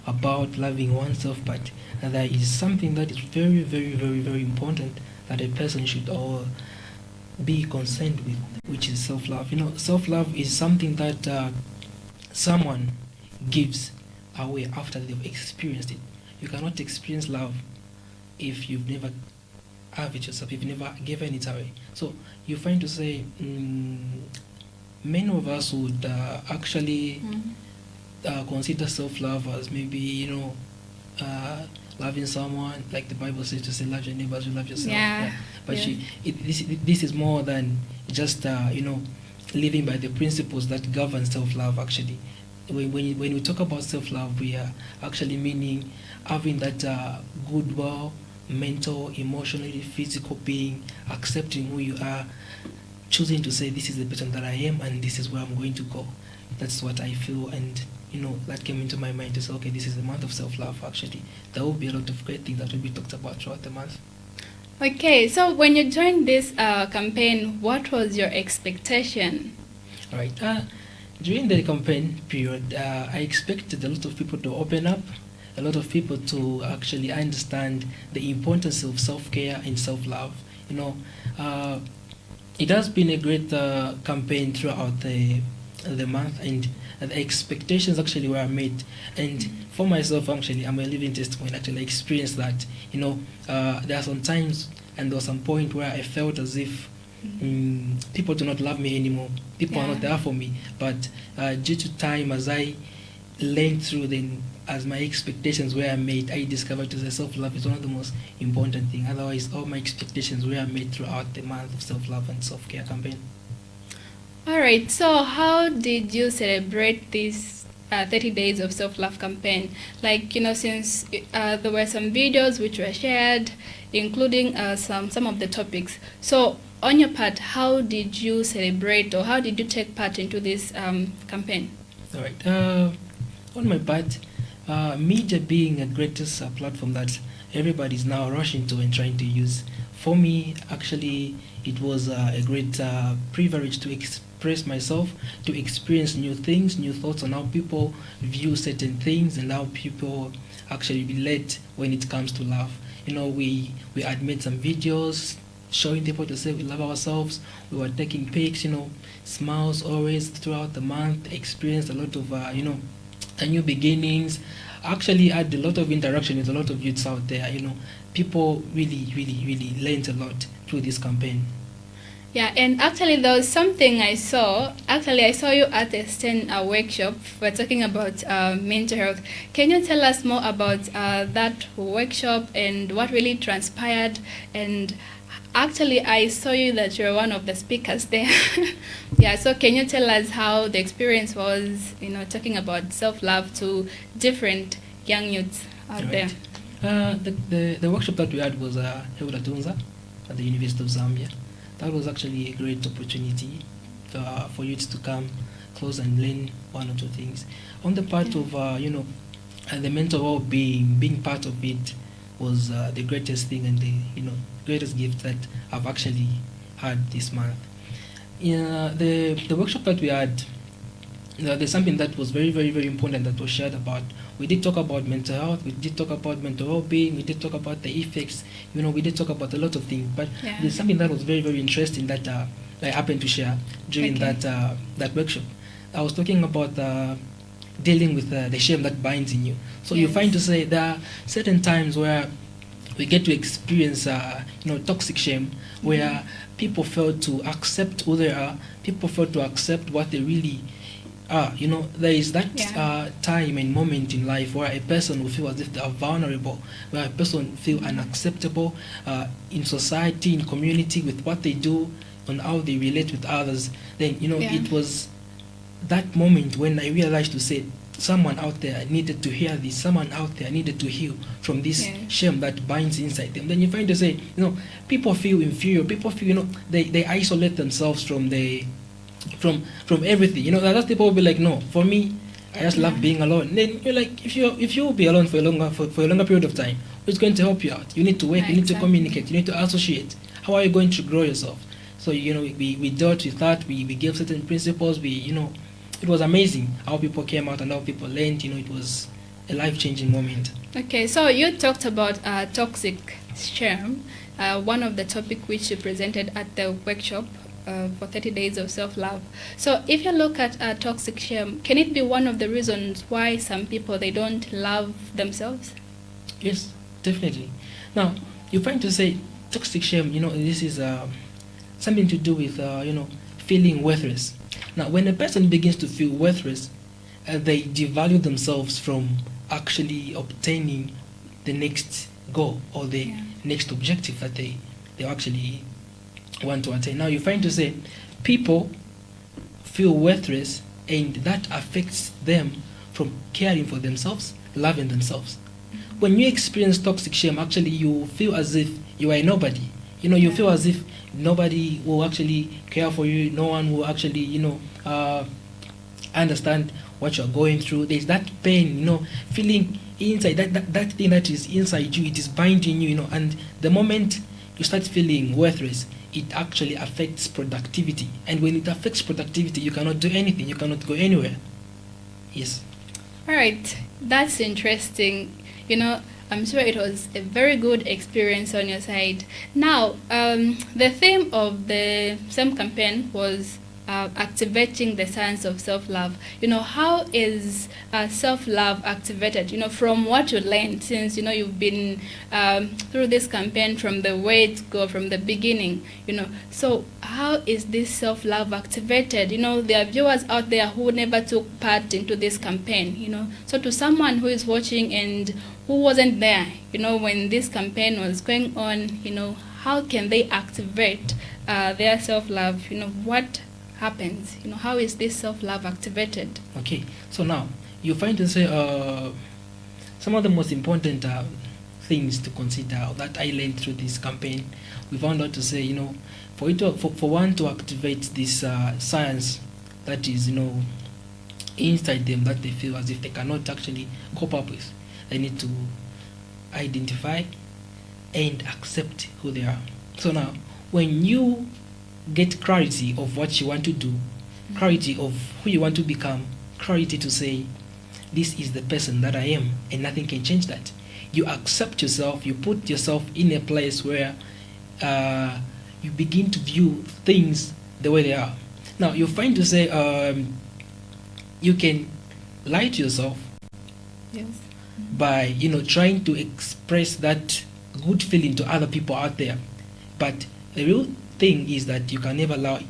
about loving oneself, but there is something that is very, very, very, very important that a person should all be concerned with, which is self-love. Self-love is something that someone gives away after they've experienced it. You cannot experience love if you've never have it yourself, if you've never given it away. So you find to say, many of us would actually consider self-love as maybe, loving someone, like the Bible says to say, love your neighbors, you love yourself. Yeah. But this is more than just, living by the principles that govern self-love, actually. When we talk about self-love, we are actually meaning having that goodwill, mental, emotionally, physical being, accepting who you are, choosing to say, this is the person that I am and this is where I'm going to go. That's what I feel, and that came into my mind to say, okay, this is the month of self-love. Actually, there will be a lot of great things that will be talked about throughout the month. Okay, so when you joined this campaign, what was your expectation? All right. During the campaign period, I expected a lot of people to open up, a lot of people to actually understand the importance of self-care and self-love. It has been a great campaign throughout the month, and the expectations actually were met. And for myself, actually, I'm a living testimony. Actually, I experienced that. There are some times and there was some point where I felt as if people do not love me anymore. People are not there for me. But due to time, as I learned through, then as my expectations were made, I discovered that self-love is one of the most important things. Otherwise, all my expectations were made throughout the month of self-love and self-care campaign. All right, so how did you celebrate this 30 days of self-love campaign? Like, since there were some videos which were shared, including some of the topics. So on your part, how did you celebrate, or how did you take part into this campaign? All right. On my part, media being a greatest platform that everybody's now rushing to and trying to use. For me, actually, it was a great privilege to express myself, to experience new things, new thoughts on how people view certain things and how people actually relate when it comes to love. We had made some videos showing people to say we love ourselves. We were taking pics, smiles always throughout the month, experienced a lot of, new beginnings. Actually had a lot of interaction with a lot of youths out there. People really, really, really learned a lot through this campaign. Yeah, and actually there was something I saw. Actually, I saw you at a STEM workshop. We're talking about mental health. Can you tell us more about that workshop and what really transpired? And actually, I saw you that you're one of the speakers there. Yeah, so can you tell us how the experience was, talking about self-love to different young youths out there? The workshop that we had was held at Tunza at the University of Zambia. That was actually a great opportunity for youths to come close and learn one or two things. On the part of, the mental well-being, being part of it was the greatest thing and the greatest gift that I've actually had this month. The workshop that we had, there's something that was very, very, very important that was shared about. We did talk about mental health, we did talk about mental well-being, we did talk about the effects, we did talk about a lot of things. But there's something that was very, very interesting that I happened to share during that workshop. I was talking about dealing with the shame that binds in you. So you find to say there are certain times where we get to experience toxic shame, where people fail to accept who they are, people fail to accept what they really are. There is that time and moment in life where a person will feel as if they are vulnerable, where a person feel unacceptable in society, in community, with what they do, on how they relate with others. Then it was that moment when I realized to say, someone out there needed to hear this, someone out there needed to heal from this shame that binds inside them. Then you find to say, people feel inferior, people feel, they isolate themselves from everything. That people will be like, no, for me, I just love being alone. Then you're like, if you will be alone for a longer period of time, who's going to help you out? You need to work, you need to communicate, you need to associate. How are you going to grow yourself? So we dealt with that, we gave certain principles, it was amazing how people came out and how people learned. It was a life-changing moment. Okay, so you talked about toxic shame, one of the topic which you presented at the workshop for 30 days of self-love. So if you look at toxic shame, can it be one of the reasons why some people, they don't love themselves? Yes, definitely. Now, you find to say toxic shame, this is something to do with, feeling worthless. Now, when a person begins to feel worthless, they devalue themselves from actually obtaining the next goal or the next objective that they actually want to attain. Now, you find to say people feel worthless, and that affects them from caring for themselves, loving themselves. When you experience toxic shame, actually you feel as if you are nobody. You feel as if nobody will actually care for you. No one will actually, understand what you're going through. There's that pain, feeling inside, that thing that is inside you, it is binding you, and the moment you start feeling worthless, it actually affects productivity. And when it affects productivity, you cannot do anything, you cannot go anywhere. Yes. All right, that's interesting. I'm sure it was a very good experience on your side. Now, the theme of the same campaign was activating the science of self-love. How is self-love activated? From what you learned, since you've been through this campaign from the word go, from the beginning. So how is this self-love activated? There are viewers out there who never took part into this campaign. So to someone who is watching and who wasn't there, when this campaign was going on, how can they activate their self-love? What happens? How is this self-love activated? Okay, so now you find to say some of the most important things to consider that I learned through this campaign. We found out to say, for one to activate this science that is, inside them, that they feel as if they cannot actually cope up with, they need to identify and accept who they are. So now, when you get clarity of what you want to do, clarity of who you want to become, clarity to say, this is the person that I am, and nothing can change that. You accept yourself, you put yourself in a place where you begin to view things the way they are. Now, you find to say, you can lie to yourself. Yes. By trying to express that good feeling to other people out there, but the real thing is that you can never lie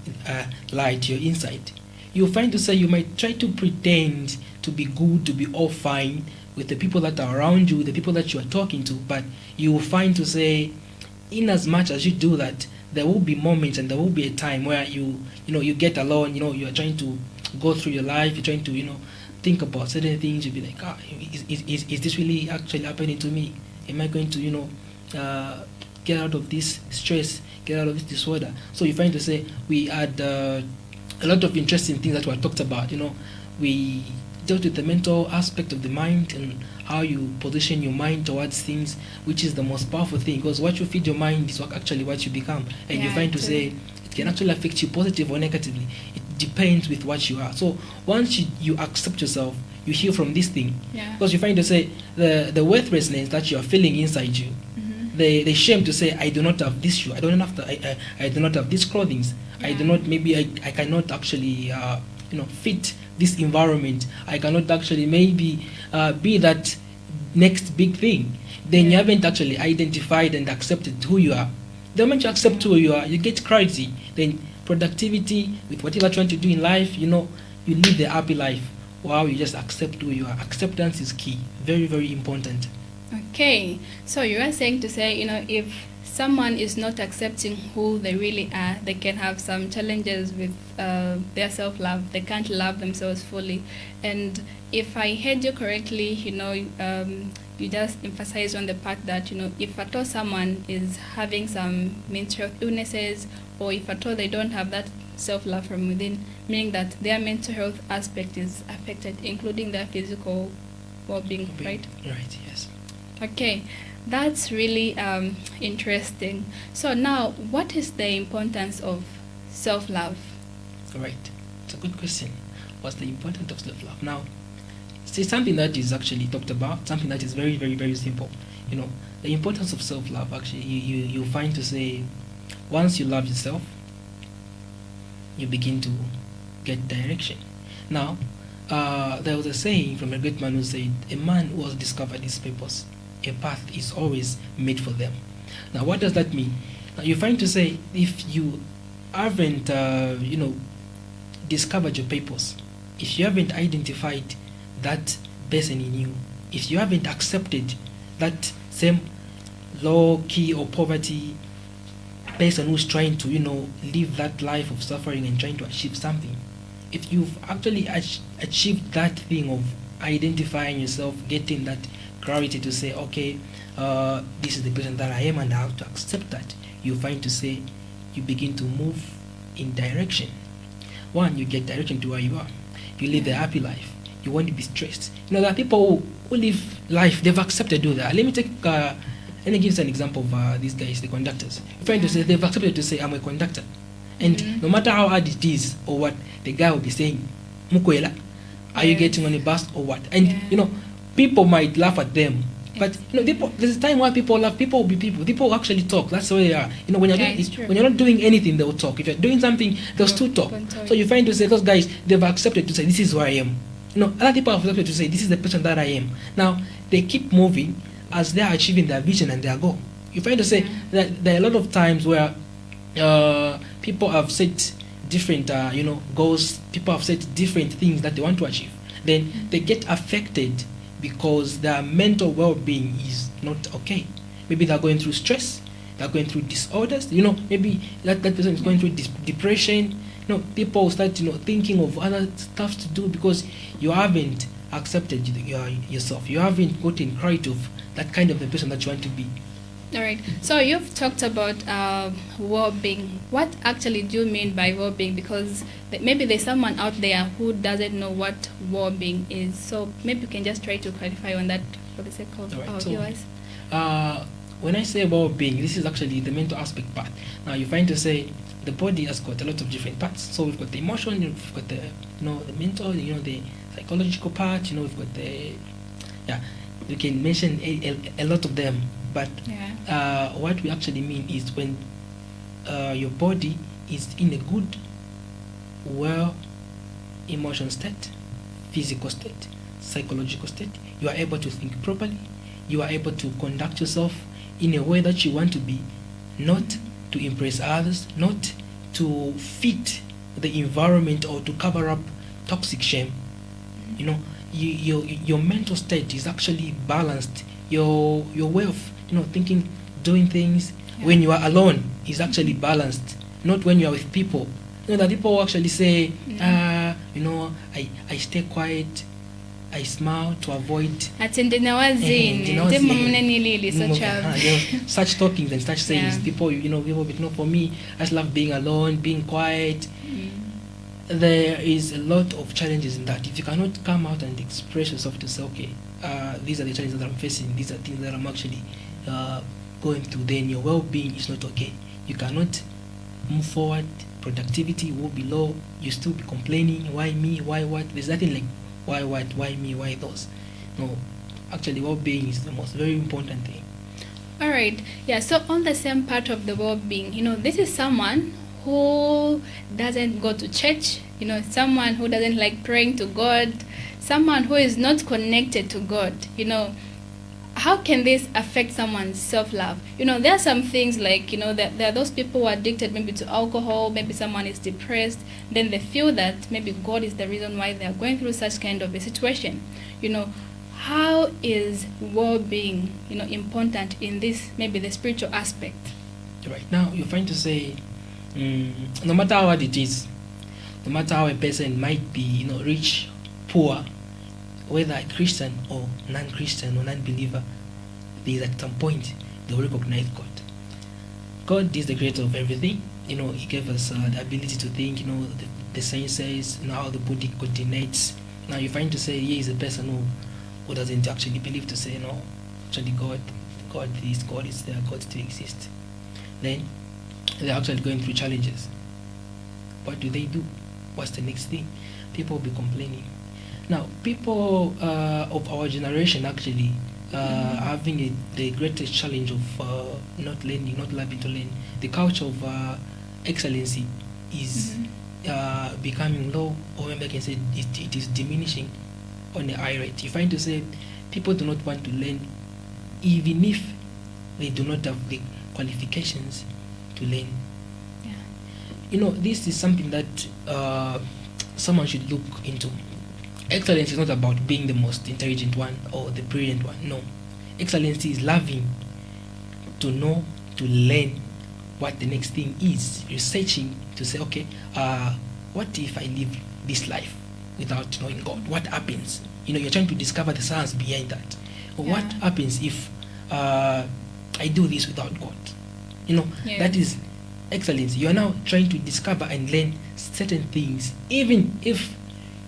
to your inside. You find to say you might try to pretend to be good, to be all fine with the people that are around you, the people that you are talking to, but you will find to say, in as much as you do that, there will be moments and there will be a time where you get alone. You are trying to go through your life, you're trying to think about certain things. You'll be like, is this really actually happening to me? Am I going to get out of this stress, get out of this disorder? So you find to say we had a lot of interesting things that were talked about. We dealt with the mental aspect of the mind and how you position your mind towards things, which is the most powerful thing, because what you feed your mind is actually what you become. And you find to say it can actually affect you positively or negatively. It depends with what you are. So once you accept yourself, you heal from this thing. Because you find to say the worthlessness that you are feeling inside you, the shame to say, I do not have this shoe, I do not have these clothing, I do not, maybe I cannot actually fit this environment, I cannot actually maybe be that next big thing. Then you haven't actually identified and accepted who you are. The moment you accept who you are, you get clarity. Then productivity with whatever you're trying to do in life, you live the happy life. Wow, you just accept who you are. Acceptance is key. Very, very important. Okay, so you are saying to say, if someone is not accepting who they really are, they can have some challenges with their self-love. They can't love themselves fully. And if I heard you correctly, you just emphasize on the part that, if at all someone is having some mental health illnesses, or if at all they don't have that self-love from within, meaning that their mental health aspect is affected, including their physical well-being, right? Right, yes. Okay, that's really interesting. So now, what is the importance of self-love? Right, it's a good question. What's the importance of self-love? Now, it's something that is actually talked about, something that is very, very, very simple. You know, the importance of self-love. Actually, you find to say, once you love yourself, you begin to get direction. Now, there was a saying from a great man who said, "A man who has discovered his purpose, a path is always made for them." Now, what does that mean? Now, you find to say, if you haven't, discovered your purpose, if you haven't identified that person in you, if you haven't accepted that same low key or poverty person who's trying to, live that life of suffering and trying to achieve something, if you've actually achieved that thing of identifying yourself, getting that clarity to say, okay, this is the person that I am and I have to accept that, you find to say, you begin to move in direction. One, you get direction to where you are. You live a happy life. You want to be stressed. There are people who live life, they've accepted to do that. Let me give you an example of these guys, the conductors. You find to say, they've accepted to say, I'm a conductor. And no matter how hard it is or what, the guy will be saying, Mukwela, are you getting on a bus or what? And, people might laugh at them. But there's a time where people laugh. People will be people. People will actually talk. That's the way they are. When you're not doing anything, they will talk. If you're doing something, they'll still talk. So you find to say, those guys, they've accepted to say, this is who I am. Other people have accepted to say, this is the person that I am. Now they keep moving as they are achieving their vision and their goal. You find to say that there are a lot of times where people have set different goals. People have set different things that they want to achieve. Then they get affected because their mental well-being is not okay. Maybe they're going through stress, they're going through disorders, maybe that person is going through depression. People start thinking of other stuff to do because you haven't accepted yourself. You haven't gotten clarity of that kind of the person that you want to be. All right. So you've talked about well-being. What actually do you mean by well-being? Because maybe there's someone out there who doesn't know what well-being is. So maybe you can just try to clarify on that for the sake of our viewers. When I say well-being, this is actually the mental aspect part. Now you find to say the body has got a lot of different parts. So we've got the emotion, we've got the the mental, the psychological part. We've got the we can mention a lot of them. But what we actually mean is when your body is in a good, well, emotional state, physical state, psychological state, you are able to think properly, you are able to conduct yourself in a way that you want to be, not to impress others, not to fit the environment or to cover up toxic shame. Your mental state is actually balanced. Your way of thinking, doing things when you are alone is actually balanced, not when you are with people. That people actually say, I stay quiet, I smile to avoid such talkings and such sayings. People, for me, I just love being alone, being quiet. There is a lot of challenges in that. If you cannot come out and express yourself to say, okay, these are the challenges that I'm facing, these are things that I'm actually going through, then your well-being is not okay. You cannot move forward, productivity will be low, you still be complaining, why me, why what? There's nothing like why what, why me, why those. No, actually well-being is the most very important thing. All right. Yeah, so on the same part of the well-being, this is someone who doesn't go to church, someone who doesn't like praying to God, someone who is not connected to God, how can this affect someone's self-love? There are some things like, there are those people who are addicted maybe to alcohol, maybe someone is depressed, then they feel that maybe God is the reason why they are going through such kind of a situation. How is well-being, important in this, maybe the spiritual aspect? Right now, you find to say, no matter how hard it is, no matter how a person might be, rich, poor, whether a Christian or non-Christian or non-believer, there is at some point they will recognize God. God is the creator of everything. He gave us the ability to think. The senses, how the body coordinates. Now you find to say he is a person who doesn't actually believe to say no. Actually, God is there. God still exists. Then they're actually going through challenges. What do they do? What's the next thing? People will be complaining. Now, people of our generation actually having the greatest challenge of not learning, not loving to learn. The culture of excellency is becoming low, or maybe I can say it is diminishing on the high rate. You find to say people do not want to learn, even if they do not have the qualifications to learn. Yeah. You know, this is something that someone should look into. Excellence is not about being the most intelligent one or the brilliant one. No. Excellence is loving to know, to learn what the next thing is. Researching to say, okay, what if I live this life without knowing God? What happens? You know, you're trying to discover the science behind that. Or what happens if I do this without God? You know, that is excellence. You are now trying to discover and learn certain things, even if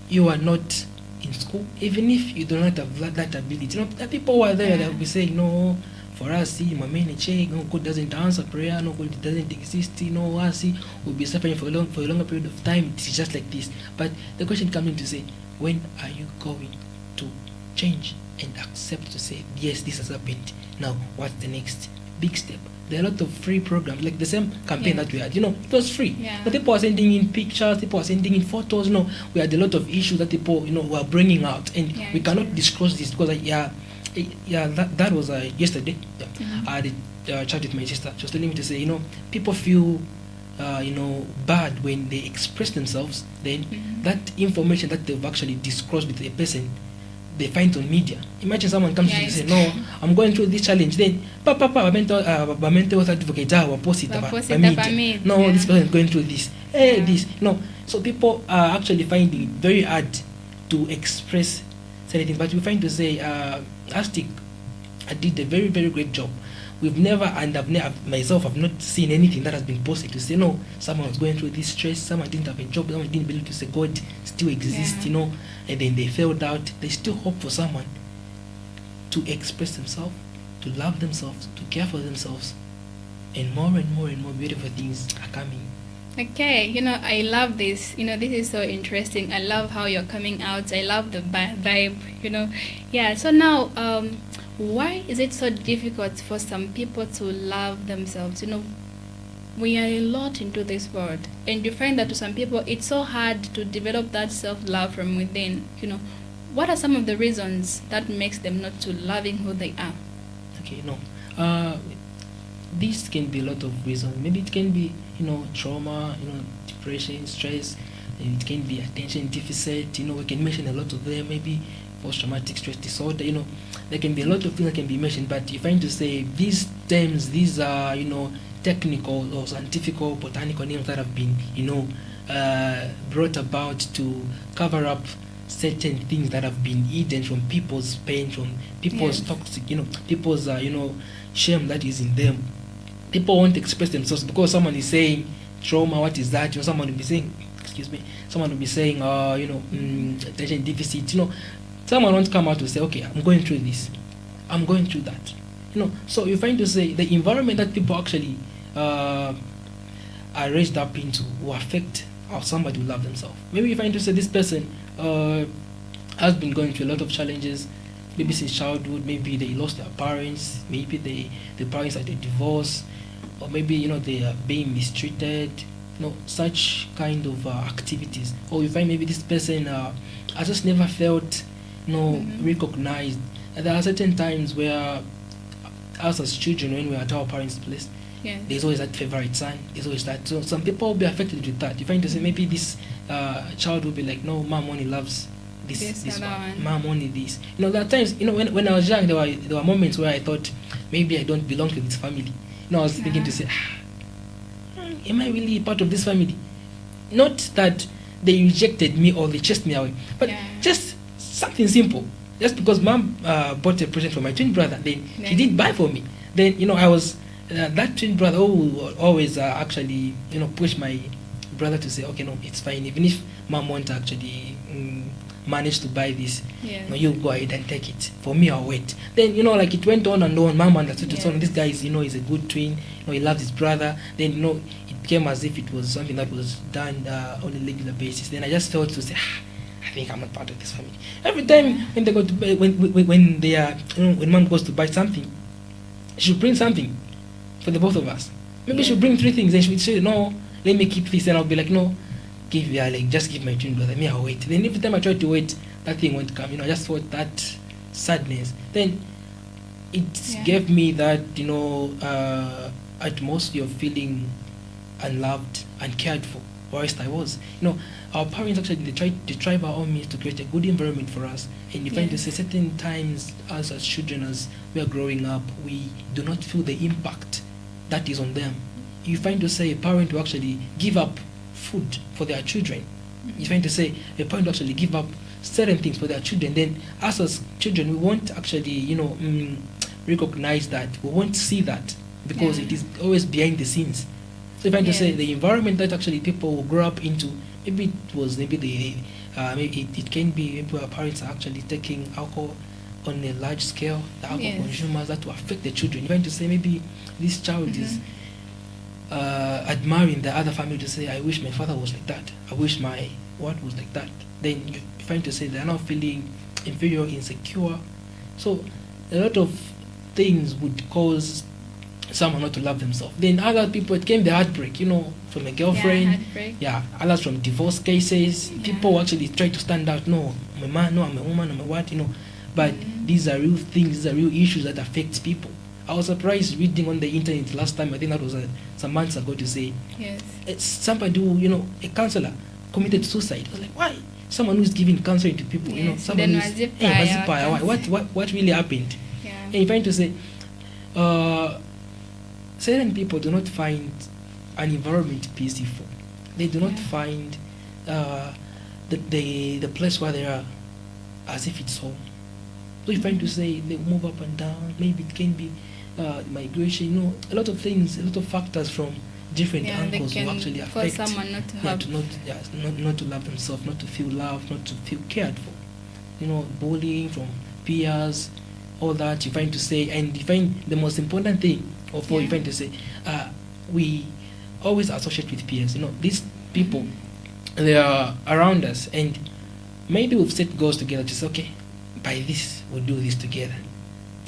you are not in school, even if you do not have that ability. You know, there are people who are there that will be saying, no, for us, see, my main check, no, God doesn't answer prayer, no, God doesn't exist, you know, us, see, we'll be suffering for a longer period of time. It's just like this. But the question comes in to say, when are you going to change and accept to say, yes, this has happened. Now, what's the next big step? There are a lot of free programs, like the same campaign that we had. You know, it was free. But people are sending in pictures, people are sending in photos. You know, we had a lot of issues that people, you know, were bringing out, and we cannot disclose this because, that was yesterday. I had a chat with my sister. She was telling me to say, you know, people feel, you know, bad when they express themselves. Then that information that they've actually disclosed with a person, they find on media. Imagine someone comes to you and say, no, I'm going through this challenge. Then, mental health advocate, post it by media. No, this person is going through this. Hey, this. No. So people are actually finding it very hard to express certain things. But we find to say, Astic did a very, very great job. We've never, and myself, I've not seen anything that has been posted to say, no, someone was going through this stress, someone didn't have a job, someone didn't believe to say God still exists, you know, and then they failed out. There's still hope for someone to express themselves, to love themselves, to care for themselves, and more beautiful things are coming. Okay, you know, I love this. You know, this is so interesting. I love how you're coming out. I love the vibe, you know. Yeah, so now, why is it so difficult for some people to love themselves? You know, we are a lot into this world, and you find that to some people it's so hard to develop that self-love from within. You know, what are some of the reasons that makes them not to loving who they are? Okay, no. This can be a lot of reasons. Maybe it can be, you know, trauma, you know, depression, stress. It can be attention deficit. You know, we can mention a lot of them. Maybe post-traumatic stress disorder. You know, there can be a lot of things that can be mentioned. But you find to say these terms, these are, you know, technical or scientific or botanical names that have been, you know, brought about to cover up certain things that have been hidden from people's pain, from people's toxic, you know, people's, you know, shame that is in them. People won't express themselves because someone is saying trauma, what is that? You know, someone will be saying, someone will be saying, you know, attention deficit, you know. Someone won't come out to say, okay, I'm going through this, I'm going through that. You know, so you find to say the environment that people actually are raised up into will affect how somebody will love themselves. Maybe you find to say this person has been going through a lot of challenges, maybe since childhood, maybe they lost their parents, maybe the parents had a divorce, or maybe, you know, they are being mistreated, you know, such kind of activities. Or you find maybe this person has just never felt, you know, recognized. And there are certain times where us as children, when we're at our parents' place, there's always that favorite son, there's always that. So some people will be affected with that. You find to say maybe this child will be like, no, mom only loves this one. Mom only this. You know, there are times, you know, when I was young, there were moments where I thought maybe I don't belong to this family. You know, I was thinking to say, am I really part of this family? Not that they rejected me or they chased me away, but just something simple. Just because mom bought a present for my twin brother, then she did buy for me. Then, you know, I was that twin brother who always actually, you know, push my brother to say, okay, no, it's fine. Even if mom won't actually manage to buy this, you know, you go ahead and take it. For me, I'll wait. Then, you know, like it went on and on. Mom understood it. So this guy is, you know, is a good twin. You know, he loves his brother. Then, you know, it became as if it was something that was done on a regular basis. Then I just felt to say, I think I'm not part of this family. Every time when they go to buy, when they are, when mom goes to buy something, she'll bring something for the both of us. Maybe she'll bring 3 things and she'll say, no, let me keep this, and I'll be like, no, just give my twin brother, me, I'll wait. Then every time I try to wait, that thing won't come. I just felt that sadness. Then it gave me that, atmosphere of feeling unloved and cared for, whilst I was. Our parents actually, they try by all means to create a good environment for us. And you find to say certain times as children, as we are growing up, we do not feel the impact that is on them. You find to say a parent will actually give up food for their children. You find to say a parent will actually give up certain things for their children. Then us as children, we won't actually, recognize that. We won't see that because it is always behind the scenes. So if I to say the environment that actually people will grow up into, maybe it was maybe it can be maybe our parents are actually taking alcohol on a large scale, the alcohol consumers that will affect the children. If I to say maybe this child is admiring the other family to say, I wish my father was like that, I wish my what was like that. Then you find to say they are now feeling inferior, insecure. So a lot of things would cause someone not to love themselves. Then other people, it came the heartbreak, from a girlfriend. Others from divorce cases. People actually try to stand out. No, I'm a man, no, I'm a woman, I'm a what, But these are real things, these are real issues that affect people. I was surprised reading on the internet last time, I think that was some months ago, to say, it's somebody who, a counselor committed suicide. I was like, why? Someone who's giving counseling to people, someone who's, what really happened? And you find to say, certain people do not find an environment peaceful. They do not find the place where they are as if it's home. So you find to say they move up and down. Maybe it can be migration. A lot of things, a lot of factors from different angles will actually affect someone not to have not to love themselves, not to feel loved, not to feel cared for. Bullying from peers, all that you find to say, and you find the most important thing of all you find to say, we always associate with peers. These people, they are around us, and maybe we've set goals together to say, okay, by this we'll do this together.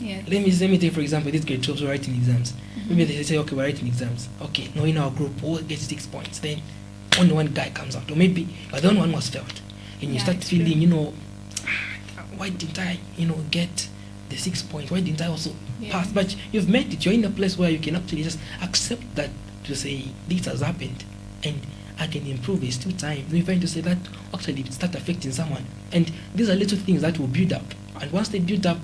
Let me take, for example, this grade 12 writing exams. Maybe they say, okay, we're writing exams. Okay, no, in our group we'll get 6 points. Then only one guy comes out, or maybe the only one was failed, and you start feeling, why didn't I, get the 6 points? Why didn't I also pass? But you've made it. You're in a place where you can actually just accept that, to say this has happened and I can improve. It's still time. You find to say that actually start affecting someone, and these are little things that will build up, and once they build up,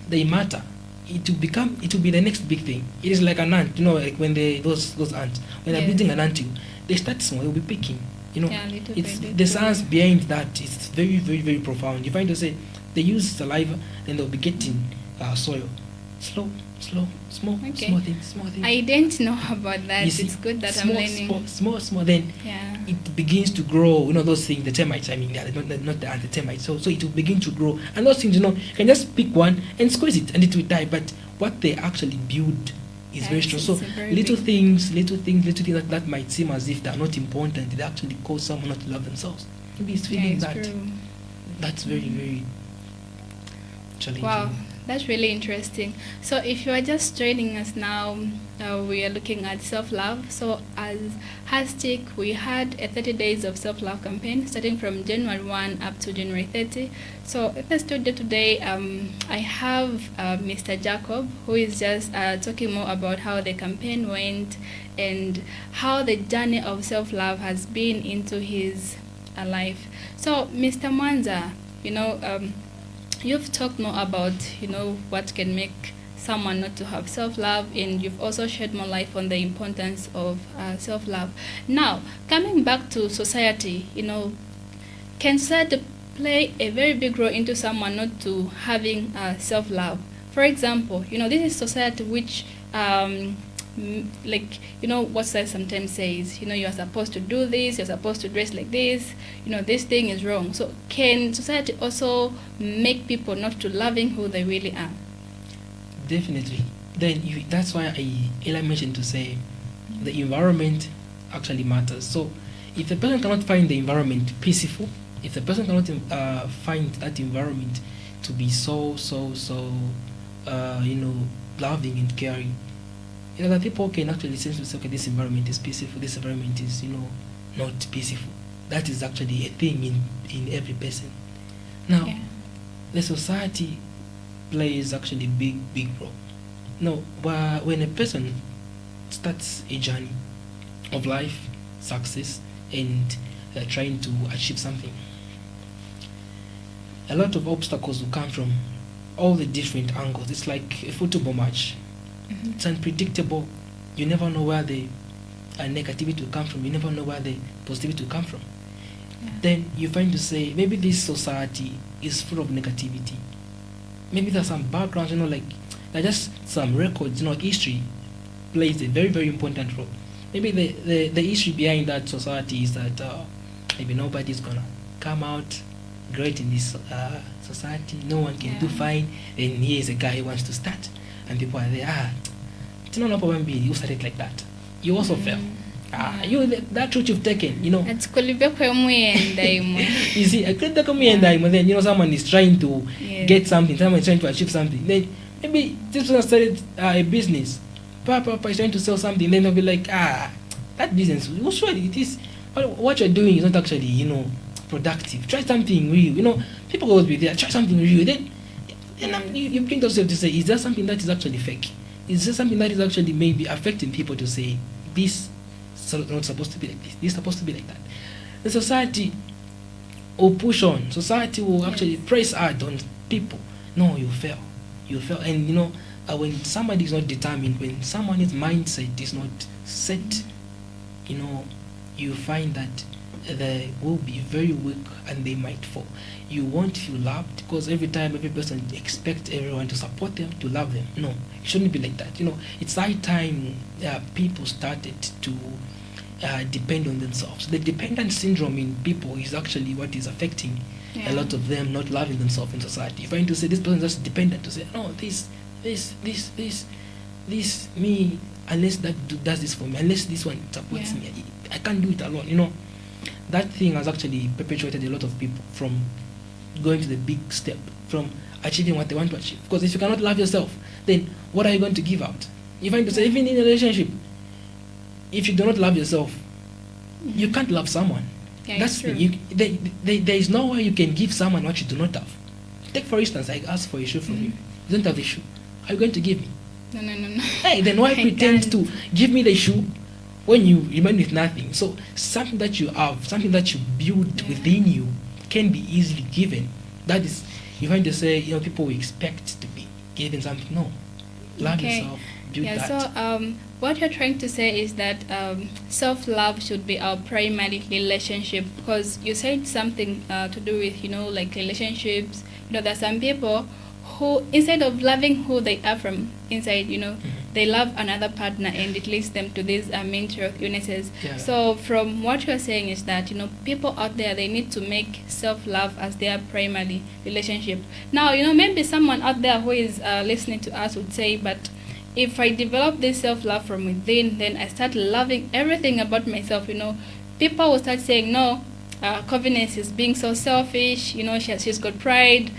they matter. It will be the next big thing. It is like an ant, like when those ants, when they're building an ant hill, they start small, they'll be picking. It's the science behind that is very, very, very profound. You find to say they use saliva, then they'll be getting soil. Slow, small things. I didn't know about that. It's good that I'm learning. Small, then it begins to grow. Those things, the termites, not the termites. So it will begin to grow. And those things, you can just pick one and squeeze it and it will die. But what they actually build is very strong. So little things that might seem as if they're not important, they actually cause someone not to love themselves. Maybe it's feeling that. True. That's very, very challenging. Wow. That's really interesting. So if you are just joining us now, we are looking at self-love. So as Hastic, we had a 30 days of self-love campaign starting from January 1 up to January 30. So in the studio today, I have Mr. Jacob, who is just talking more about how the campaign went and how the journey of self-love has been into his life. So Mr. Mwanza, you've talked more about, what can make someone not to have self-love, and you've also shed more light on the importance of self-love. Now, coming back to society, can society play a very big role into someone not to having self-love? For example, this is society which, what society sometimes says, you are supposed to do this, you're supposed to dress like this, this thing is wrong. So can society also make people not to loving who they really are? Definitely. Then that's why I mentioned to say the environment actually matters. So if a person cannot find the environment peaceful, if the person cannot find that environment to be so loving and caring, that people can actually sense to say, okay, this environment is peaceful, this environment is not peaceful. That is actually a thing in every person. Now, the society plays actually big role. Now, when a person starts a journey of life, success, and trying to achieve something, a lot of obstacles will come from all the different angles. It's like a football match. It's unpredictable. You never know where the negativity will come from. You never know where the positivity will come from. Then you find to say, maybe this society is full of negativity. Maybe there's some backgrounds, like just some records, history plays a very, very important role. Maybe the issue behind that society is that maybe nobody's gonna come out great in this society. No one can do fine. And here's a guy who wants to start, and people are there. It's not a problem. You started like that. You also fail. That route you've taken, You see, I couldn't come here and then someone is trying to get something, someone is trying to achieve something. Then maybe this person started a business. Papa is trying to sell something, then they'll be like, that business, well, surely it is. What you're doing is not actually, productive. Try something real. People always be there. Try something real. Then you bring yourself to say, is there something that is actually fake? Is there something that is actually maybe affecting people to say, this is not supposed to be like this. This is supposed to be like that. The society will push on. Society will actually press hard on people. No, you fail. You fail. And when somebody is not determined, when someone's mindset is not set, you find that they will be very weak and they might fall. You won't feel loved because every person expects everyone to support them, to love them. No, it shouldn't be like that. It's high time people started to depend on themselves. The dependent syndrome in people is actually what is affecting a lot of them not loving themselves in society. If I need to say this person is just dependent, to say, no, this, me, unless that does this for me, unless this one supports me, I can't do it alone. That thing has actually perpetuated a lot of people from going to the big step, from achieving what they want to achieve. Because if you cannot love yourself, then what are you going to give out? You find to say, even in a relationship, if you do not love yourself, you can't love someone. That's true. There is no way you can give someone what you do not have. Take for instance, I ask for a shoe from you. You don't have the shoe. Are you going to give me? No. Hey, then why pretend to give me the shoe when you remain with nothing? So something that you have, something that you build within you, can be easily given. That is, you find to say, people will expect to be given something. No, love yourself. Build that. So what you're trying to say is that self-love should be our primary relationship, because you said something to do with like relationships. There are some people who, instead of loving who they are from inside, they love another partner, and it leads them to these mental illnesses. So from what you're saying is that people out there, they need to make self-love as their primary relationship. Now maybe someone out there who is listening to us would say, but if I develop this self-love from within, then I start loving everything about myself. People will start saying, no, Covenant is being so selfish. She's got pride.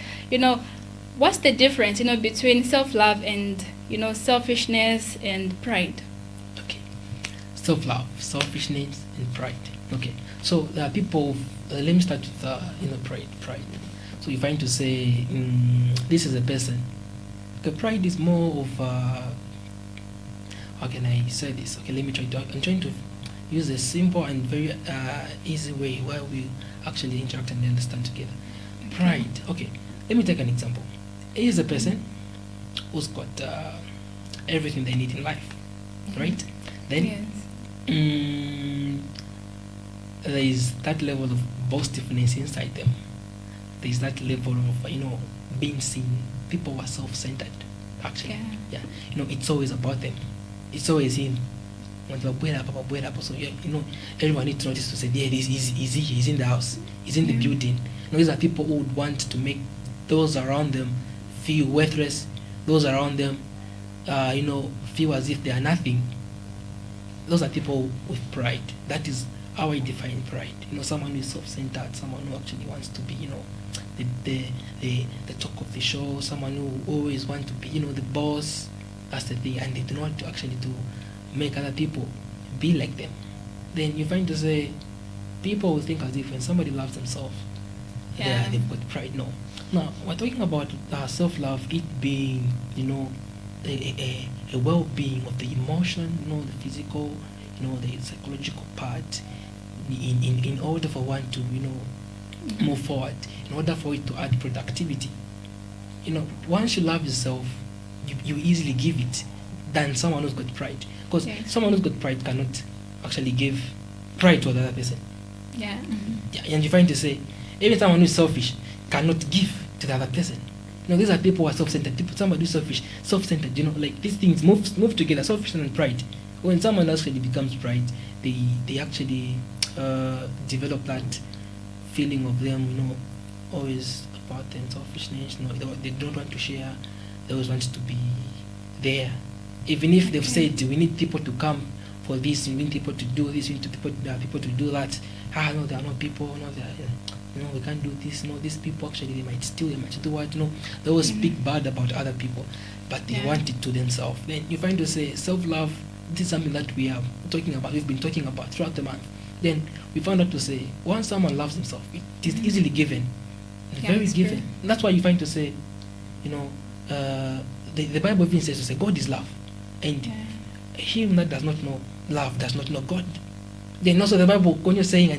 What's the difference between self-love and selfishness and pride? Okay, self-love, selfishness, and pride. Okay, so there are people. Let me start with pride. So you find to say this is a person. The pride is more of how can I say this? Okay, let me try to. I'm trying to use a simple and very easy way where we actually interact and understand together. Pride. Okay, let me take an example. Here's a person who's got everything they need in life, right? Then there is that level of boastfulness inside them. There is that level of being seen. People are self-centered, actually. Yeah. It's always about them. It's always him. So everyone needs to notice to say, yeah, he's in the house, he's in the building. These are people who would want to make those around them feel worthless. Those around them, feel as if they are nothing. Those are people with pride. That is how I define pride. Someone who is self-centered, someone who actually wants to be, the talk of the show, someone who always wants to be, the boss. That's the thing, and they do not want to actually to make other people be like them. Then you find to say, people will think as if when somebody loves themselves, they've got pride. No. Now we're talking about self-love, it being, a well-being of the emotion, the physical, the psychological part, in order for one to, move forward, in order for it to add productivity. Once you love yourself, you easily give it than someone who's got pride. Because someone who's got pride cannot actually give pride to another person. Yeah. Mm-hmm. Yeah, and you find to say, even someone who's selfish cannot give to the other person. These are people who are self-centered. Somebody who's selfish, self-centered. Like these things move together, selfishness and pride. When someone actually becomes pride, they actually develop that feeling of them, always about them, selfishness. They don't want to share. They always want to be there. Even if they've said we need people to come for this, we need people to do this, we need people to do that. No, there are not people. No, we can't do this. These people actually, they might steal, they might do what. They always speak bad about other people, but they want it to themselves. Then you find to say self-love. This is something that we are talking about. We've been talking about throughout the month. Then we found out to say, once someone loves himself, it is easily given, very given. And that's why you find to say, the Bible even says to say God is love, and him that does not know love does not know God. Then also the Bible continues saying,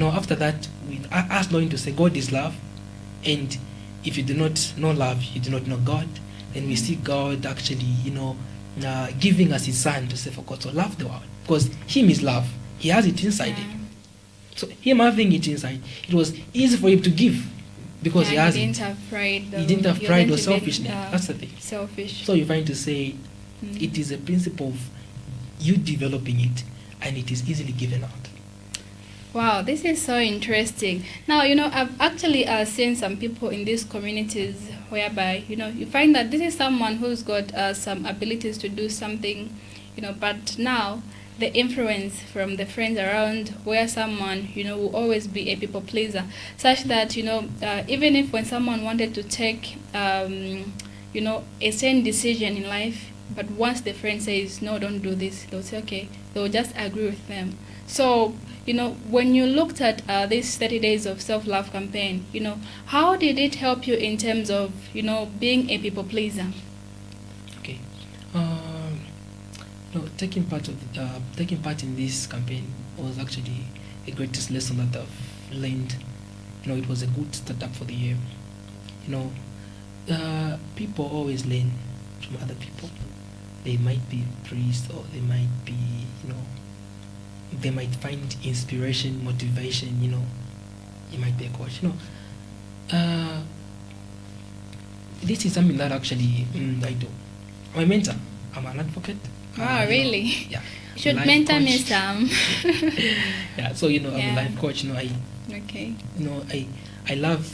after that, with us knowing to say God is love, and if you do not know love, you do not know God. Then we see God actually, giving us His Son to say for God to love the world, because Him is love. He has it inside Him. So Him having it inside, it was easy for Him to give, because He has it. He didn't have pride or selfishness. That's the thing. Selfish. So you find to say, it is a principle of you developing it, and it is easily given out. Wow, this is so interesting. Now, I've actually seen some people in these communities whereby, you find that this is someone who's got some abilities to do something, but now the influence from the friends around, where someone, will always be a people pleaser, such that, even if when someone wanted to take, a certain decision in life, but once the friend says, no, don't do this, they'll say, okay, they'll just agree with them. So, when you looked at this 30 days of self-love campaign, how did it help you in terms of, being a people pleaser? Okay. Taking part in this campaign was actually the greatest lesson that I've learned. It was a good startup for the year. People always learn from other people. They might be priests, or they might be, they might find inspiration, motivation, you might be a coach, this is something that actually I do. My mentor, I'm an advocate. Wow, really? Yeah. You should mentor me some. Yeah, so, I'm a life coach, Okay. I love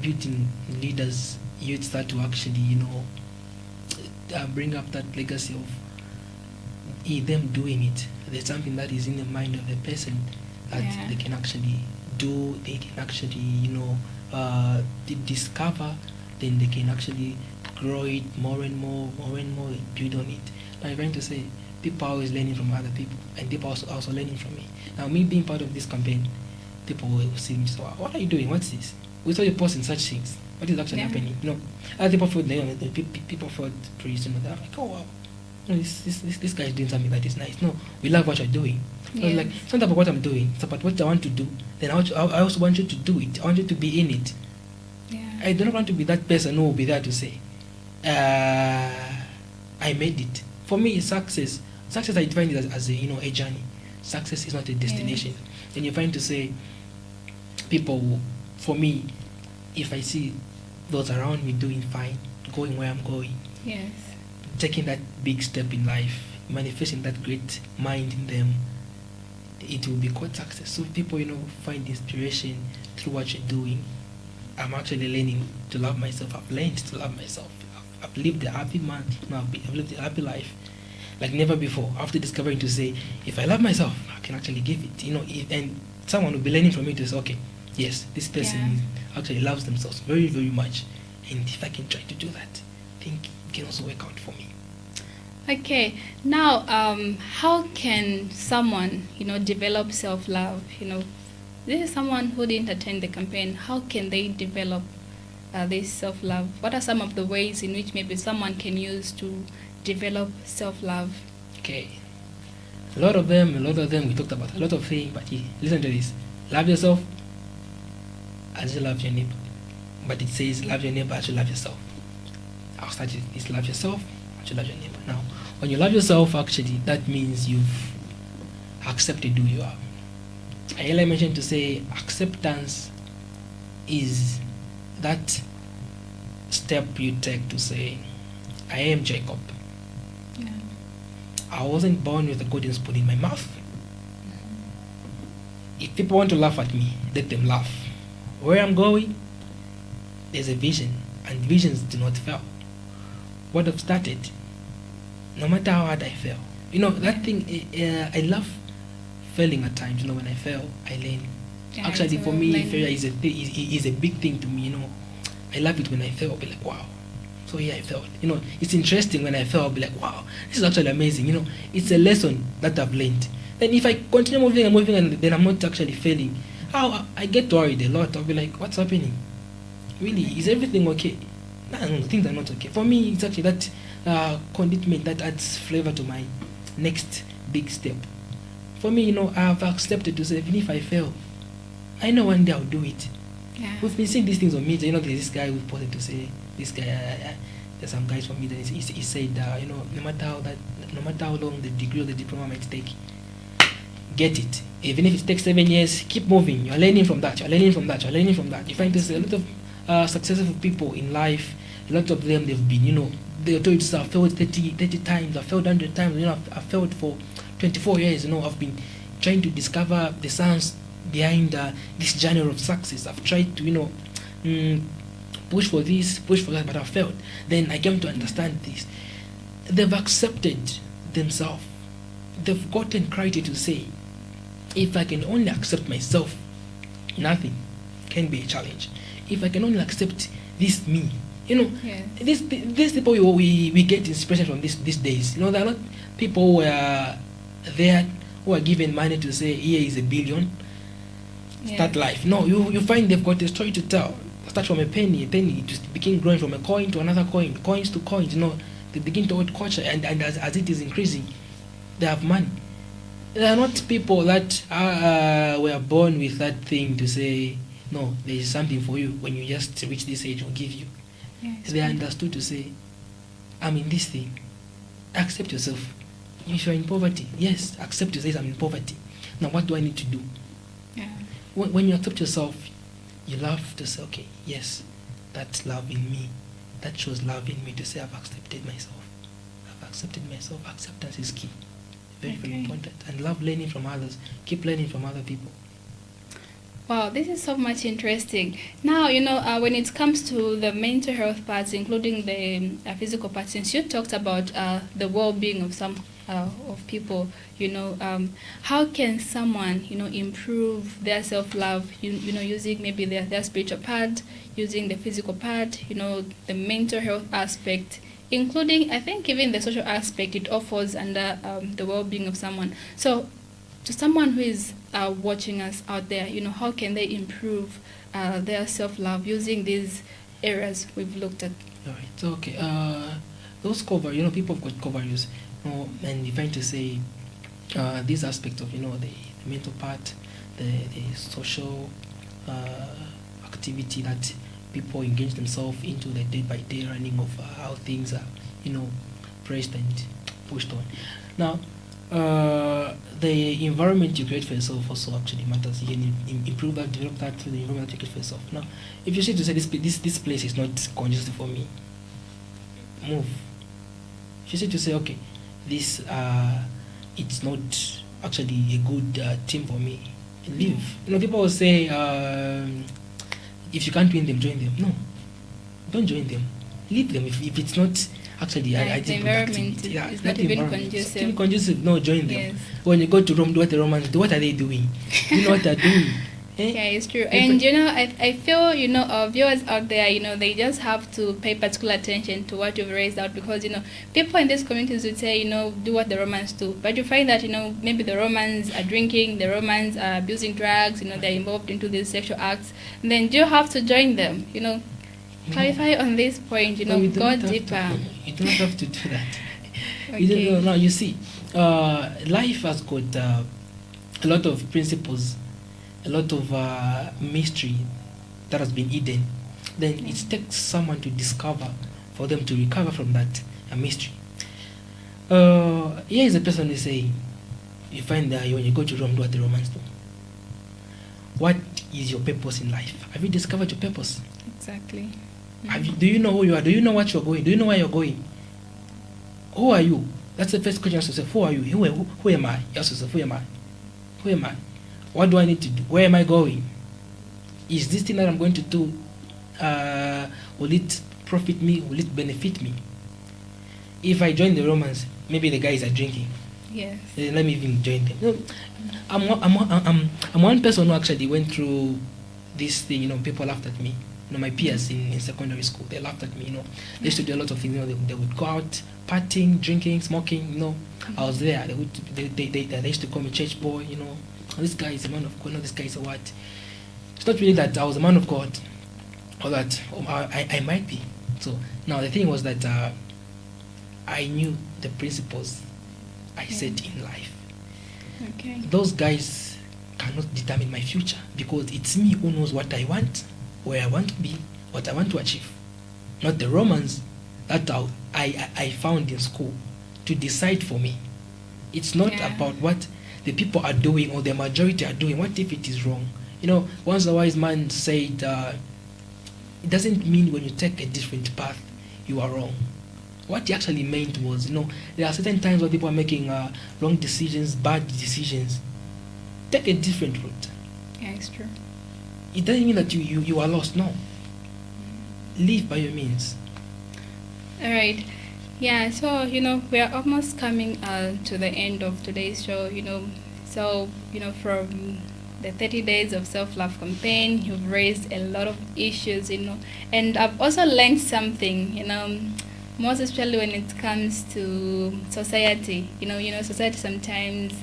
building leaders, youths that to actually, bring up that legacy of them doing it. There's something that is in the mind of the person that they can actually do, they can actually, discover, then they can actually grow it more and more, build on it. I'm trying to say, people are always learning from other people, and people are also learning from me. Now, me being part of this campaign, people will see me, so what are you doing? What's this? We saw you posting such things. What is actually happening? Other people feel, people felt praised, they're like, oh wow, this guy is doing something that is nice. No, we love what you're doing. I was like, it's not about what I'm doing, it's about what I want to do. Then I also want you to do it. I want you to be in it. Yeah. I don't want to be that person who will be there to say, I made it. For me, success I define it as a journey. Success is not a destination. Yes. And you find to say, people, for me, if I see those around me doing fine, going where I'm going, yes, taking that big step in life, manifesting that great mind in them, it will be quite success. So people, find inspiration through what you're doing. I'm actually learning to love myself. I've learned to love myself. I've lived a happy man. I've lived a happy life. like never before. After discovering to say, if I love myself, I can actually give it. And someone will be learning from me to say, okay, yes, this person actually loves themselves very, very much, and if I can try to do that, I think it can also work out for me. Okay, now how can someone, develop self-love? This is someone who didn't attend the campaign. How can they develop this self-love? What are some of the ways in which maybe someone can use to develop self-love? Okay, a lot of them we talked about a lot of things, but listen to this: love yourself as you love your neighbor. But it says love your neighbor as you love yourself. I'll start with this: love yourself as you love your neighbor. Now, when you love yourself, actually, that means you've accepted who you are. I earlier mentioned to say acceptance is that step you take to say, I am Jacob. Yeah. I wasn't born with a golden spoon in my mouth. If people want to laugh at me, let them laugh. Where I'm going, there's a vision, and visions do not fail. What I've started, no matter how hard I fail, that thing, I love failing at times. When I fail, I learn. Yeah, Actually, for me, learning. failure is a big thing to me. I love it when I fail. I'll be like, wow. So yeah, I failed. It's interesting when I fail. I'll be like, wow, this is actually amazing. It's a lesson that I've learned. Then if I continue moving and then I'm not actually failing, I get worried a lot. I'll be like, what's happening? Really, is everything okay? No, things are not okay. For me, it's actually that commitment that adds flavor to my next big step. For me, I've accepted to say, even if I fail, I know one day I'll do it. Yeah. We've been seeing these things on media. There's this guy who posted to say, this guy, there's some guys from media. He said, no matter how long the degree or the diploma might take, get it. Even if it takes 7 years, keep moving. You're learning from that. You're learning from that. You're learning from that. You find there's a lot of successful people in life. A lot of them, they've been, they told you to say, I've failed 30 times. I've failed 100 times. I've failed for 24 years. I've been trying to discover the science behind this journey of success. I've tried to, push for this, push for that, but I've failed. Then I came to understand this. They've accepted themselves. They've gotten clarity to say, if I can only accept myself, nothing can be a challenge. If I can only accept this me, Yes. these people we get inspiration from these days. There are not people who are there who are given money to say, here is $1 billion, start life. No, you find they've got a story to tell. Start from a penny just begin growing from a coin to another coin, coins to coins. They begin to hold culture, and as it is increasing, they have money. They are not people that were born with that thing to say, no, there is something for you when you just reach this age, will give you. Yes. They understood to say, I'm in this thing. Accept yourself. If you're in poverty, yes, accept yourself. I'm in poverty. Now, what do I need to do? Yeah. When you accept yourself, you love to say, okay, yes, that's love in me. That shows love in me to say, I've accepted myself. I've accepted myself. Acceptance is key. Very, very important. And love learning from others. Keep learning from other people. Wow, this is so much interesting. Now, when it comes to the mental health parts, including the physical parts, since you talked about the well-being of some of people, how can someone, improve their self-love, using maybe their spiritual part, using the physical part, the mental health aspect, including, I think, even the social aspect it offers under the well-being of someone. So, to someone who is watching us out there, how can they improve their self-love using these areas we've looked at? All right. So, okay. Those cover, people have got covers, and you're trying to say these aspects of, the mental part, the social activity that people engage themselves into, the day-by-day running of how things are, pressed and pushed on. Now, the environment you create for yourself also actually matters. You can improve that, develop that through the environment you create for yourself. Now, if you see to say this place is not conducive for me, move. If you see to say, okay, this it's not actually a good team for me, leave. People will say, if you can't win them, join them. No, don't join them. Leave them if it's not Actually, I The did good environment activity. Yeah, is that not even environment. It's conducive. not conducive. No, join them. Yes. When you go to Rome, do what the Romans do. What are they doing? Do you know what they're doing? Eh? Yeah, it's true. They And put- I feel, viewers out there, they just have to pay particular attention to what you've raised out, because, people in these communities would say, do what the Romans do. But you find that, maybe the Romans are drinking, the Romans are abusing drugs, they're involved into these sexual acts. And then do you have to join them, Clarify on this point, No, you do go not have deeper. to, you do not have to do that. Okay. You don't know. Now, you see, life has got a lot of principles, a lot of mystery that has been hidden. Then it takes someone to discover, for them to recover from that mystery. Here is a person who is saying, you find that when you go to Rome, do what the Romans do. What is your purpose in life? Have you discovered your purpose? Exactly. Do you know who you are? Do you know what you're going? Do you know where you're going? Who are you? That's the first question you have to say. Who are you? Who am I? You have to say, who am I? Who am I? What do I need to do? Where am I going? Is this thing that I'm going to do, will it profit me? Will it benefit me? If I join the Romans, maybe the guys are drinking. Yes. Let me even join them. No, I'm one person who actually went through this thing. People laughed at me. My peers in secondary school, they laughed at me. They used to do a lot of things. They would go out partying, drinking, smoking. I was there. They used to call me church boy. This guy is a man of God. No, this guy is a what? It's not really that I was a man of God, or that I might be. So now the thing was that I knew the principles I set in life. Okay. Those guys cannot determine my future, because it's me who knows what I want, where I want to be, what I want to achieve. Not the Romans that I found in school to decide for me. It's not about what the people are doing or the majority are doing. What if it is wrong? Once a wise man said, it doesn't mean when you take a different path, you are wrong. What he actually meant was, there are certain times where people are making wrong decisions, bad decisions. Take a different route. Yeah, it's true. It doesn't mean that you are lost. No. Live by your means. All right. Yeah, so, we are almost coming to the end of today's show, So, from the 30 days of self-love campaign, you've raised a lot of issues, and I've also learned something, most especially when it comes to society. Society sometimes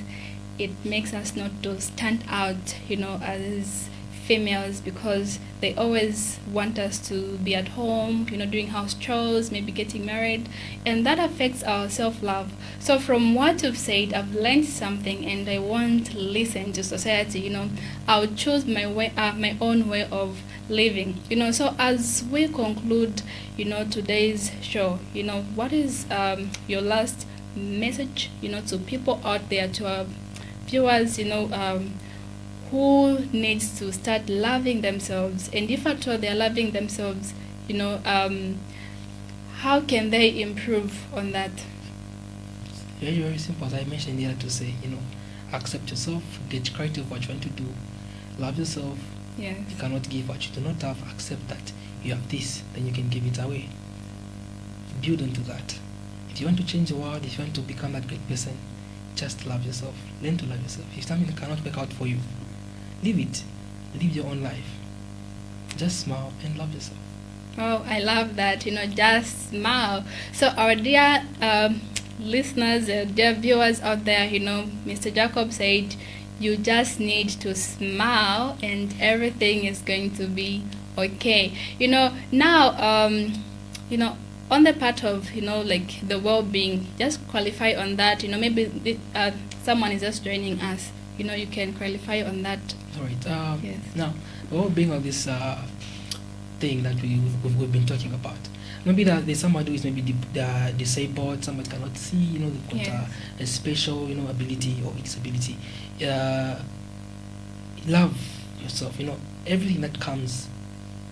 it makes us not to stand out, as females, because they always want us to be at home, doing house chores, maybe getting married, and that affects our self-love. So from what you've said, I've learned something, and I won't listen to society. I'll choose my way, my own way of living. So as we conclude, today's show, what is your last message, to people out there, to our viewers, who needs to start loving themselves, and if at all they're loving themselves, how can they improve on that? Very, very simple. As I mentioned here, to say, accept yourself, get creative what you want to do, love yourself. Yes. You cannot give what you do not have. Accept that you have this, then you can give it away. Build onto that. If you want to change the world, if you want to become that great person, just love yourself. Learn to love yourself. If something cannot work out for you, leave it. Live your own life. Just smile and love yourself. Oh, I love that. Just smile. So our dear listeners, dear viewers out there, Mr. Jacob said, you just need to smile and everything is going to be okay. Now, on the part of, like the well-being, just qualify on that. Maybe someone is just joining us. You can qualify on that. All right. Yes. Now, the well-being of this thing that we've been talking about. Maybe that there's someone who is maybe disabled, someone cannot see, they've got Yes. a special, ability or disability. Love yourself. Everything that comes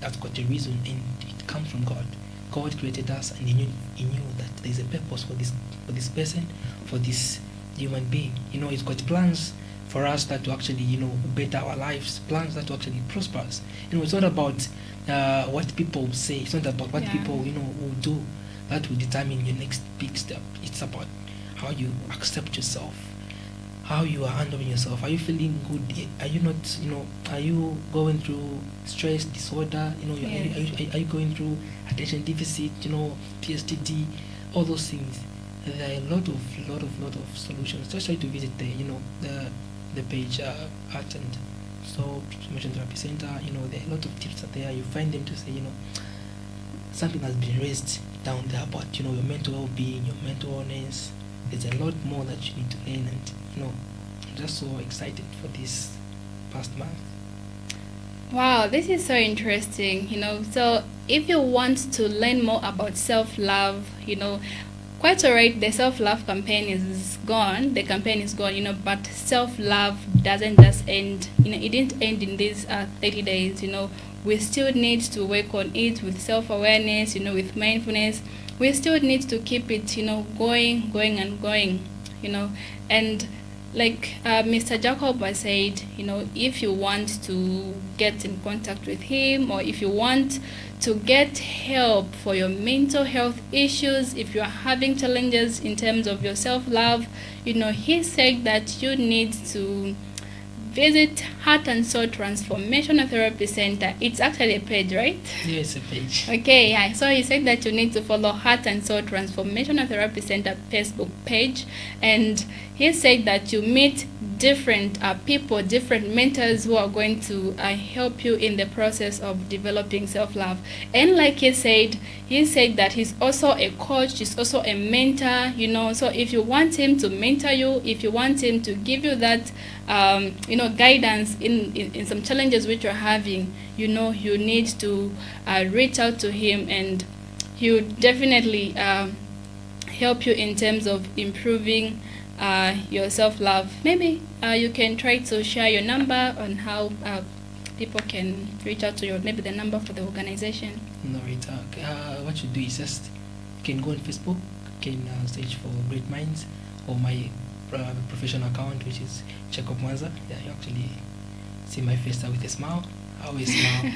has got a reason, and it comes from God. God created us, and He knew that there's a purpose for this person, for this human being. He's got plans for us that to actually, better our lives, plans that to actually prosper us. It's not about what people say. It's not about what Yeah. people, will do. that will determine your next big step. It's about how you accept yourself, how you are handling yourself. Are you feeling good? Are you not, are you going through stress disorder? Are you going through attention deficit, PSTD, all those things? There are a lot of solutions. Just try to visit the page, Art and Soul Transformation Therapy Center. There are a lot of tips are there. You find them to say, something has been raised down there about, your mental well-being, your mental wellness. There's a lot more that you need to learn, and I'm just so excited for this past month. Wow, this is so interesting. So if you want to learn more about self-love, quite alright, the self-love campaign is gone. The campaign is gone, but self-love doesn't just end. It didn't end in these 30 days. We still need to work on it with self-awareness, with mindfulness. We still need to keep it, going and going, and like Mr. Jacob has said, if you want to get in contact with him, or if you want to get help for your mental health issues, if you are having challenges in terms of your self-love, he said that you need to visit Heart and Soul Transformational Therapy Center. It's actually a page, right? Yeah, it's a page. Okay, yeah. So he said that you need to follow Heart and Soul Transformational Therapy Center Facebook page, and he said that you meet different people, different mentors who are going to help you in the process of developing self-love. And like he said that he's also a coach, he's also a mentor, so if you want him to mentor you, if you want him to give you that guidance in some challenges which you're having, you need to reach out to him, and he would definitely help you in terms of improving your self-love. Maybe you can try to share your number on how people can reach out to you, maybe the number for the organization. No, what you do is just, you can go on Facebook, you can search for Great Minds, or my professional account, which is Jacob Mwanza. Yeah, you actually see my face there with a smile. I always smile.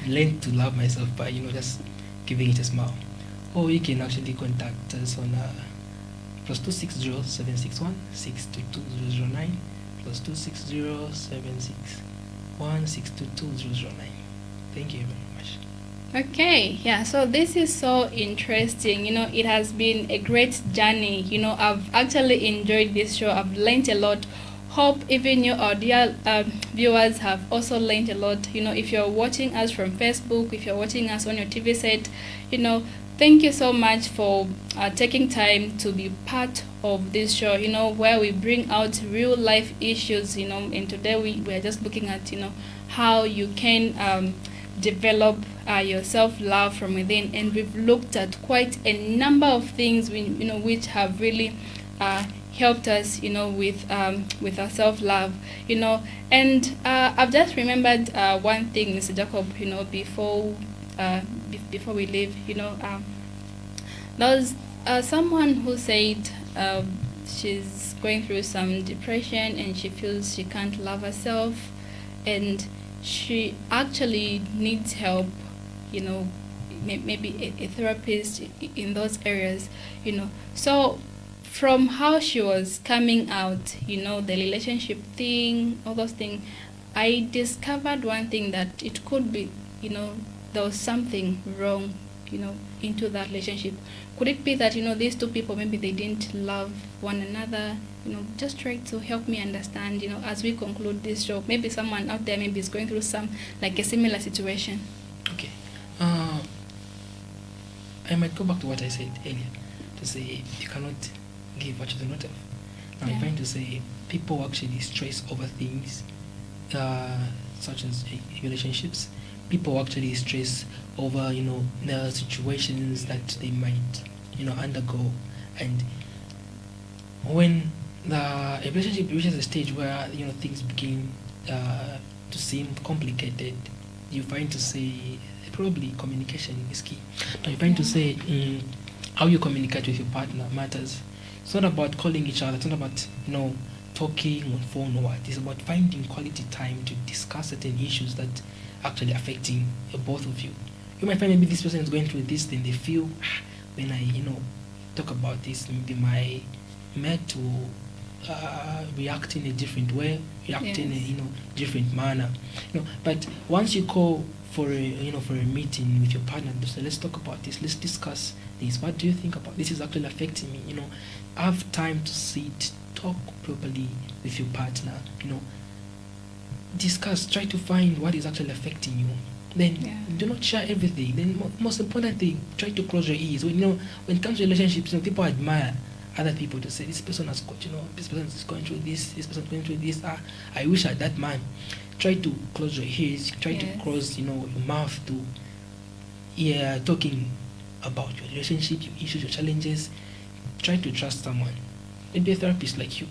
I've learned to love myself by just giving it a smile. Or you can actually contact us on +260 761 622 +260 761 622 Thank you very much. Okay, yeah, so this is so interesting. It has been a great journey. I've actually enjoyed this show. I've learned a lot. Hope even you, our dear viewers, have also learned a lot. If you're watching us from Facebook, if you're watching us on your TV set, thank you so much for taking time to be part of this show, where we bring out real life issues, and today we are just looking at, how you can develop your self-love from within, and we've looked at quite a number of things which have really helped us with our self-love, and I've just remembered one thing, Mr. Jacob, before we leave. There was someone who said she's going through some depression, and she feels she can't love herself, and she actually needs help, maybe a therapist in those areas, So from how she was coming out, the relationship thing, all those things, I discovered one thing, that it could be, there was something wrong, into that relationship. Could it be that, these two people, maybe they didn't love one another? Just try to help me understand, as we conclude this show. Maybe someone out there maybe is going through a similar situation. Okay. I might go back to what I said earlier, to say you cannot give what you do not have. Now, I'm trying to say people actually stress over things such as relationships. People actually stress over, the situations that they might, undergo. And when the relationship reaches a stage where, things begin to seem complicated, you find to say probably communication is key. Now, you find to say how you communicate with your partner matters. It's not about calling each other. It's not about, talking on phone or what. It's about finding quality time to discuss certain issues that actually affecting both of you. You might find maybe this person is going through this, then they feel when I, talk about this, maybe my mate will react in a different way, react in a Yes. different manner. But once you call for a meeting with your partner, so let's talk about this. Let's discuss this. What do you think about this? Is actually affecting me. Have time to sit, talk properly with your partner. Discuss. Try to find what is actually affecting you. Then Yeah. do not share everything. Then most important thing, try to close your ears. When it comes to relationships, people admire other people to say this person has got, this person is going through this person is going through this. I wish I had that man. Try to close your ears. Try to Yes. close, your mouth to talking about your relationship, your issues, your challenges. Try to trust someone. Maybe a therapist like you.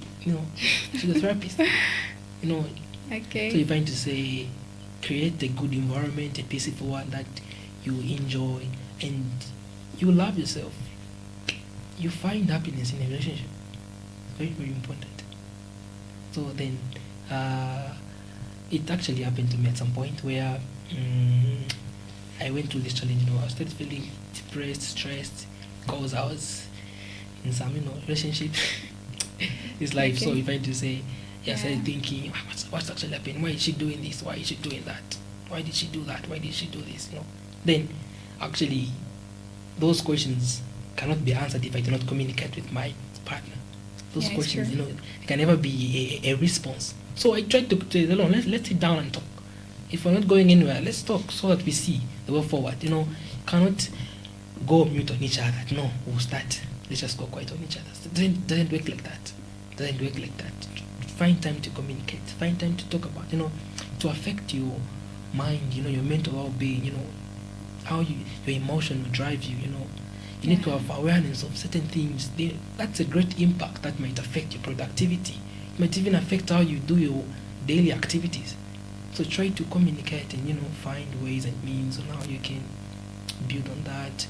She's a therapist. So Okay. you're trying to say, create a good environment, a peaceful one that you enjoy, and you love yourself. You find happiness in a relationship. Very, very important. So then, it actually happened to me at some point where I went through this challenge. I started feeling depressed, stressed, because I was in some, relationship. It's like, so Okay. if I to say, I Yeah. started thinking, what's actually happening? Why is she doing this? Why is she doing that? Why did she do that? Why did she do this? Then, actually, those questions cannot be answered if I do not communicate with my partner. Those Yeah, it's questions, true. it can never be a response. So I tried to say, let's sit down and talk. If we're not going anywhere, let's talk so that we see the way forward. Cannot go mute on each other. No, we'll start. Let's just go quiet on each other. It doesn't work like that. Doesn't work like that. Find time to communicate. Find time to talk about, to affect your mind, your mental well-being, how your emotion will drive you, You need to have awareness of certain things. That's a great impact that might affect your productivity. It might even affect how you do your daily activities. So try to communicate and, find ways and means on how you can build on that,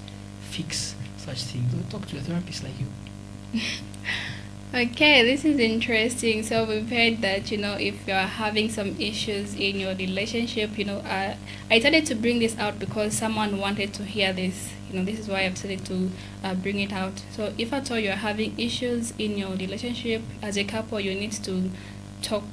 fix such things. Or talk to a therapist like you. Okay, this is interesting. So we've heard that, if you're having some issues in your relationship, I decided to bring this out because someone wanted to hear this. This is why I've decided to bring it out. So if at all you're having issues in your relationship as a couple, you need to talk,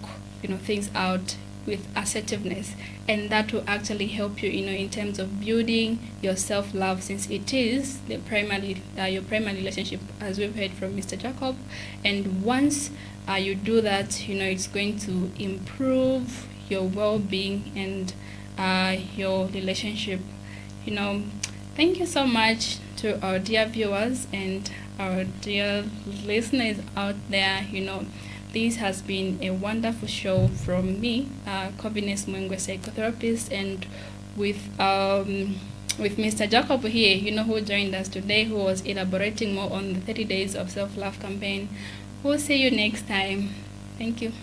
things out with assertiveness, and that will actually help you, in terms of building your self-love, since it is your primary relationship, as we've heard from Mr. Jacob. And once you do that, it's going to improve your well-being and your relationship. Thank you so much to our dear viewers and our dear listeners out there. This has been a wonderful show from me, Coviness Mwengwe, psychotherapist, and with Mr. Jacob here, who joined us today, who was elaborating more on the 30 Days of Self-Love campaign. We'll see you next time. Thank you.